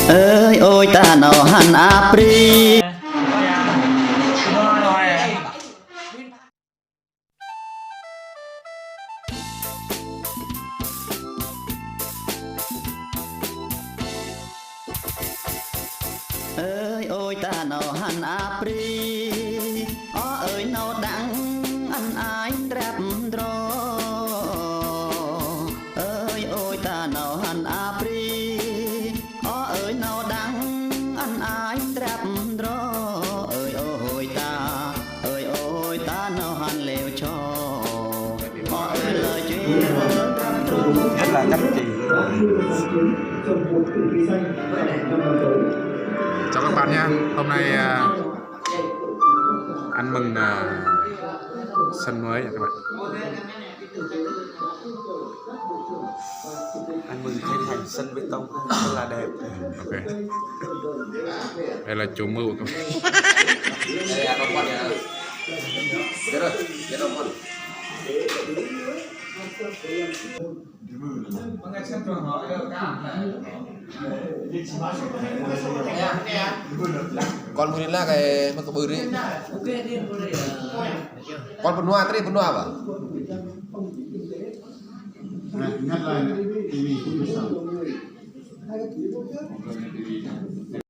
ơi ôi ta nào hẳn Apri ơi ôi ta nào hẳn Apri ơi nào đắng ăn ai đẹp đro ơi ôi ta nào hẳn Apri ơi nào đắng ăn ai đẹp đro ơi ôi ta nào hẳn lều cho ơi lời chuyện rất là chăm chỉ. Chào các bạn nha. Hôm nay ăn mừng sân mới nha các bạn. Ăn mừng khánh thành sân bê tông rất là đẹp. Ok. Đây là chủ mưu của các bạn. Con muốn là cái mà có bự đi. Con phân hoa, cái phân hoa à? Nhắc lại TV